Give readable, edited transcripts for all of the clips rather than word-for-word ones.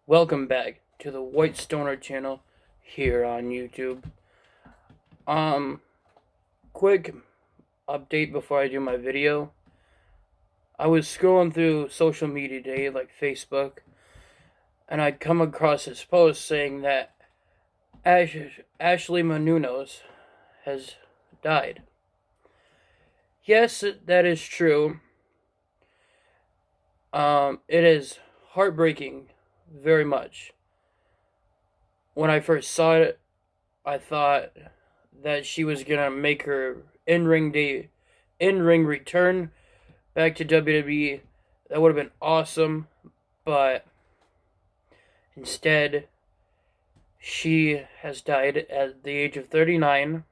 Welcome back to the White Stoner channel here on YouTube. Quick update before I do my video. I was scrolling through social media today, like Facebook, and I'd come across this post saying that Ashley Manunos has died. Yes, that is true. It is heartbreaking, very much. When I first saw it, I thought that she was gonna make her in-ring return back to WWE. That would have been awesome, but instead, she has died at the age of 39.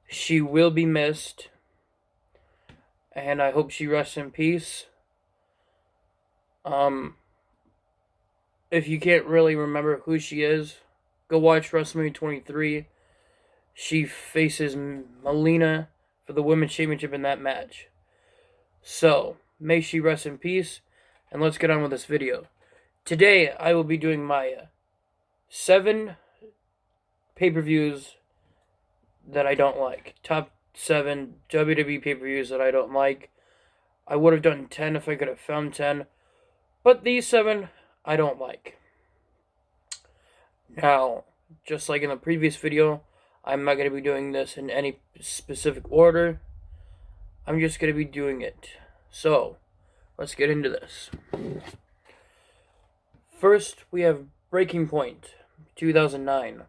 She will be missed, and I hope she rests in peace. If you can't really remember who she is, go watch WrestleMania 23. She faces Melina for the Women's Championship in that match. So, may she rest in peace, and let's get on with this video. Today, I will be doing my 7 pay-per-views that I don't like. Top 7 WWE pay-per-views that I don't like. I would have done 10 if I could have found 10. But these 7, I don't like. Now, just like in the previous video, I'm not going to be doing this in any specific order. I'm just going to be doing it. So, let's get into this. First, we have Breaking Point, 2009.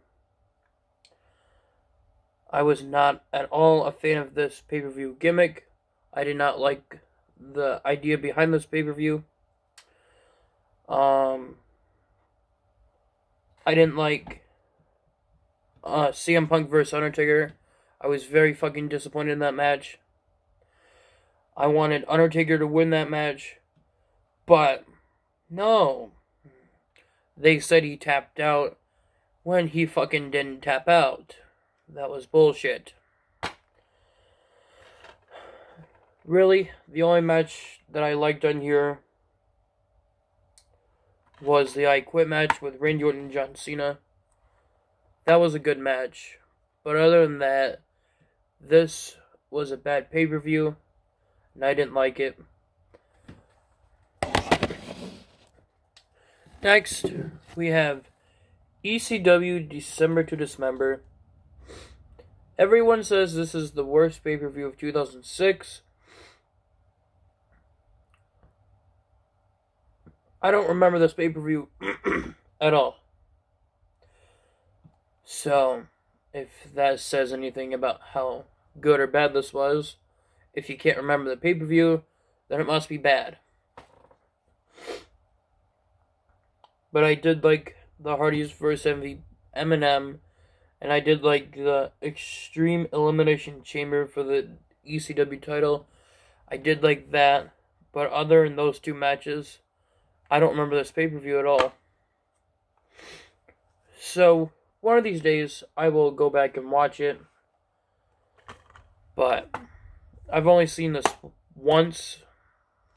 I was not at all a fan of this pay-per-view gimmick. I did not like the idea behind this pay-per-view. I didn't like CM Punk vs. Undertaker. I was very fucking disappointed in that match. I wanted Undertaker to win that match, but no. They said he tapped out when he fucking didn't tap out. That was bullshit. Really, the only match that I liked on here was the I Quit match with Randy Orton and John Cena. That was a good match. But other than that, this was a bad pay-per-view, and I didn't like it. Next, we have ECW December to Dismember. Everyone says this is the worst pay-per-view of 2006. I don't remember this pay-per-view at all. So, if that says anything about how good or bad this was, if you can't remember the pay-per-view, then it must be bad. But I did like the Hardys vs. Eminem, and I did like the Extreme Elimination Chamber for the ECW title. I did like that, but other than those 2 matches, I don't remember this pay-per-view at all. So, one of these days, I will go back and watch it. But, I've only seen this once.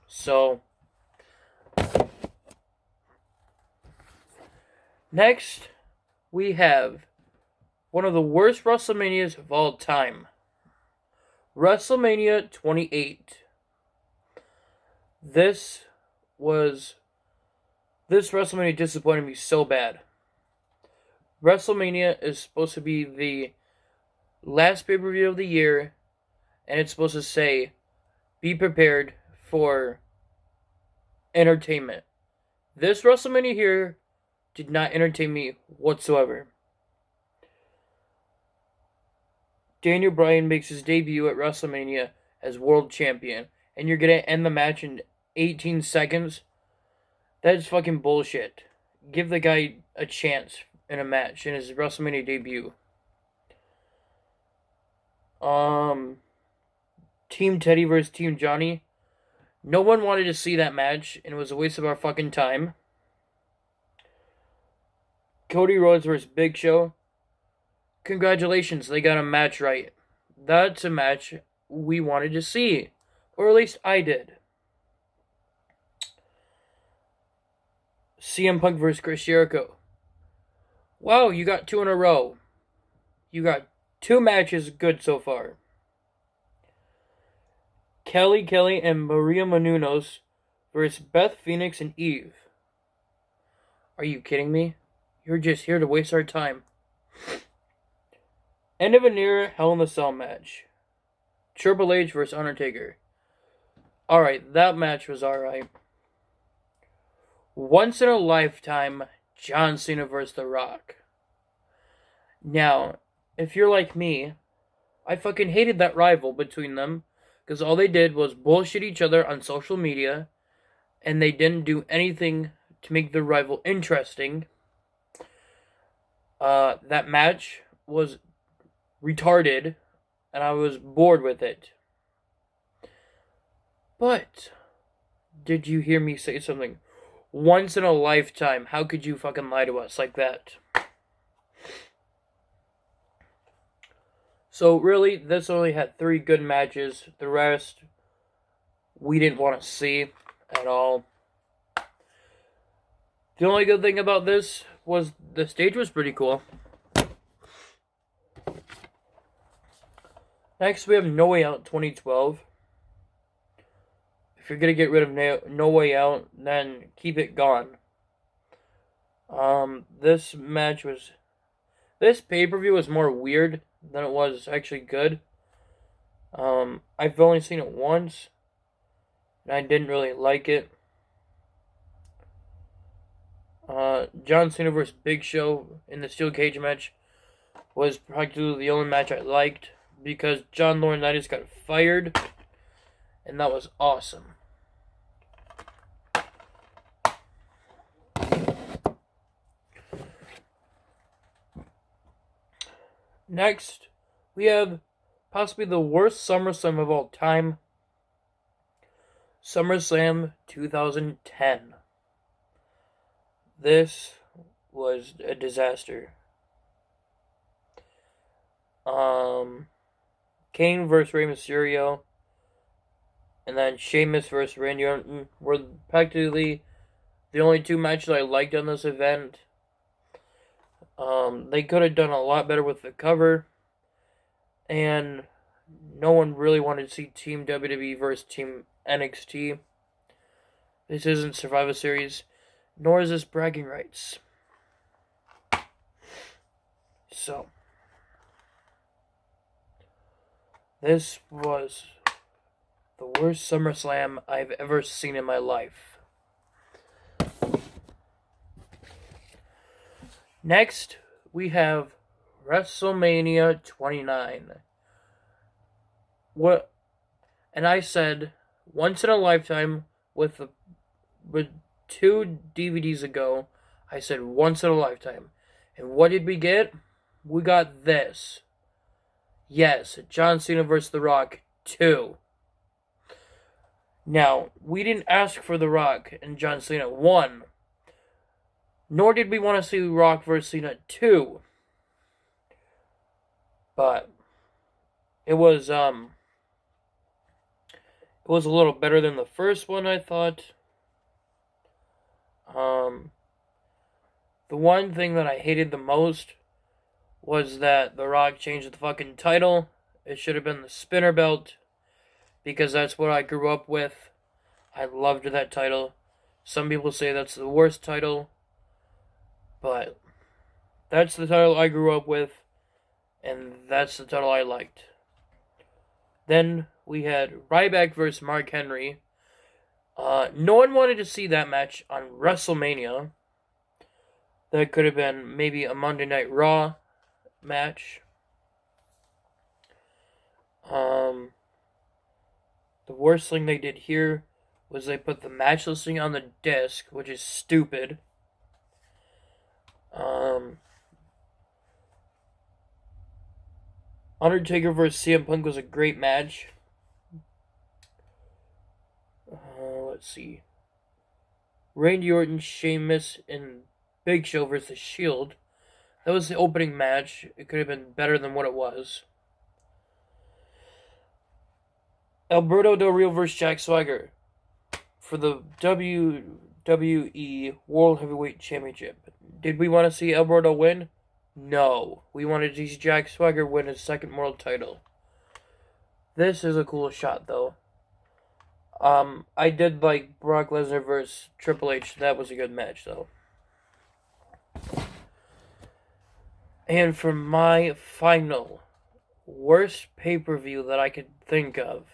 So, next, we have one of the worst WrestleManias of all time. WrestleMania 28. This WrestleMania disappointed me so bad. WrestleMania is supposed to be the last pay-per-view of the year, and it's supposed to say, be prepared for entertainment. This WrestleMania here did not entertain me whatsoever. Daniel Bryan makes his debut at WrestleMania as world champion, and you're going to end the match in 18 seconds? That is fucking bullshit. Give the guy a chance in a match in his WrestleMania debut. Team Teddy versus Team Johnny. No one wanted to see that match, and it was a waste of our fucking time. Cody Rhodes versus Big Show. Congratulations, they got a match right. That's a match we wanted to see. Or at least I did. CM Punk versus Chris Jericho. Wow, you got 2 in a row. You got 2 matches good so far. Kelly and Maria Menounos versus Beth Phoenix and Eve. Are you kidding me? You're just here to waste our time. End of an era Hell in the Cell match. Triple H versus Undertaker. Alright, that match was alright. Once in a lifetime, John Cena versus The Rock. Now, if you're like me, I fucking hated that rival between them because all they did was bullshit each other on social media and they didn't do anything to make the rival interesting. That match was retarded and I was bored with it. But, did you hear me say something? Once in a lifetime, how could you fucking lie to us like that? So really, this only had 3 good matches. The rest, we didn't want to see at all. The only good thing about this was the stage was pretty cool. Next, we have No Way Out 2012. If you're going to get rid of No Way Out, then keep it gone. This pay-per-view was more weird than it was actually good. I've only seen it once, and I didn't really like it. John Cena vs. Big Show in the Steel Cage match was practically the only match I liked because John Laurinaitis got fired, and that was awesome. Next, we have possibly the worst SummerSlam of all time. SummerSlam 2010. This was a disaster. Kane versus Rey Mysterio, and then Sheamus versus Randy Orton were practically the only 2 matches I liked on this event. They could have done a lot better with the cover, and no one really wanted to see Team WWE versus Team NXT. This isn't Survivor Series, nor is this bragging rights. So, this was the worst SummerSlam I've ever seen in my life. Next, we have WrestleMania 29. And I said, once in a lifetime, with 2 DVDs ago, I said once in a lifetime. And what did we get? We got this. Yes, John Cena vs. The Rock 2. Now, we didn't ask for The Rock and John Cena 1. Nor did we want to see Rock vs. Cena 2. But it was a little better than the first one, I thought. The one thing that I hated the most was that The Rock changed the fucking title. It should have been the spinner belt, because that's what I grew up with. I loved that title. Some people say that's the worst title, but that's the title I grew up with, and that's the title I liked. Then we had Ryback versus Mark Henry. No one wanted to see that match on WrestleMania. That could have been maybe a Monday Night Raw match. The worst thing they did here was they put the match listing on the disc, which is stupid. Undertaker vs. CM Punk was a great match. Let's see. Randy Orton, Sheamus, and Big Show versus Shield. That was the opening match. It could have been better than what it was. Alberto Del Rio versus Jack Swagger for the WWE World Heavyweight Championship. Did we want to see Alberto win? No. We wanted to see Jack Swagger win his second world title. This is a cool shot, though. I did like Brock Lesnar versus Triple H. That was a good match, though. And for my final worst pay-per-view that I could think of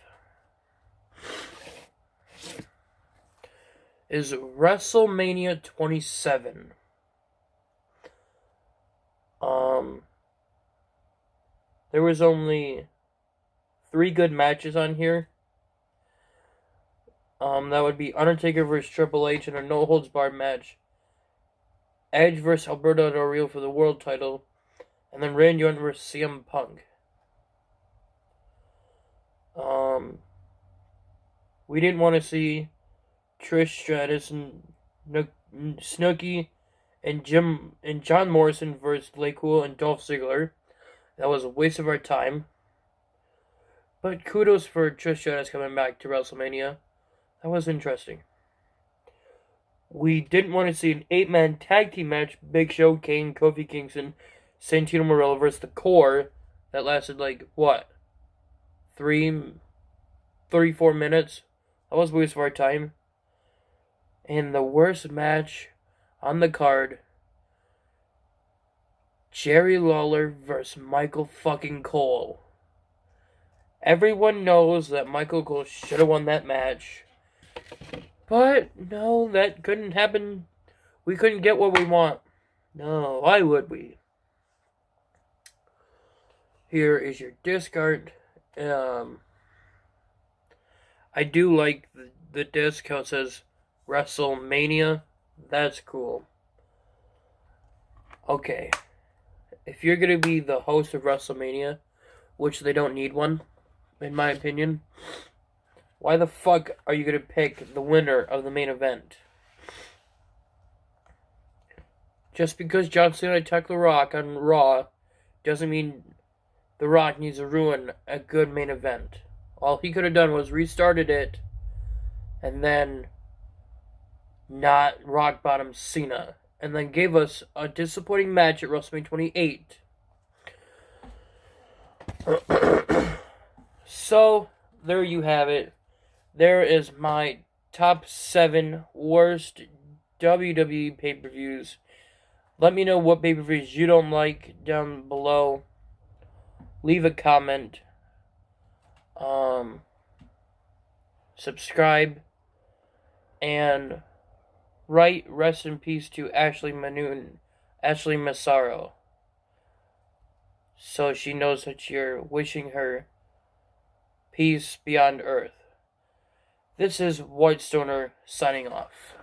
is WrestleMania 27. There was only 3 good matches on here. That would be Undertaker versus Triple H in a no-holds-barred match, Edge versus Alberto Del Rio for the world title, and then Randy Orton versus CM Punk. We didn't want to see Trish Stratus and Snooki and John Morrison versus Lay Cool and Dolph Ziggler. That was a waste of our time. But kudos for Trish Stratus coming back to WrestleMania. That was interesting. We didn't want to see an 8-man tag team match. Big Show, Kane, Kofi Kingston, Santino Marella versus the Core. That lasted 34 minutes. That was a waste of our time. And the worst match on the card, Jerry Lawler versus Michael fucking Cole. Everyone knows that Michael Cole should have won that match. But, no, that couldn't happen. We couldn't get what we want. No, why would we? Here is your discard. I do like the disc, how it says WrestleMania. That's cool. Okay. If you're going to be the host of WrestleMania, which they don't need one, in my opinion, why the fuck are you going to pick the winner of the main event? Just because John Cena attacked The Rock on Raw doesn't mean The Rock needs to ruin a good main event. All he could have done was restarted it and then not rock bottom Cena, and then gave us a disappointing match at WrestleMania 28. So, there you have it. There is my top 7 worst WWE pay-per-views. Let me know what pay-per-views you don't like down below. Leave a comment. Subscribe. And write rest in peace to Ashley Massaro. So she knows that you're wishing her peace beyond earth. This is White Stoner signing off.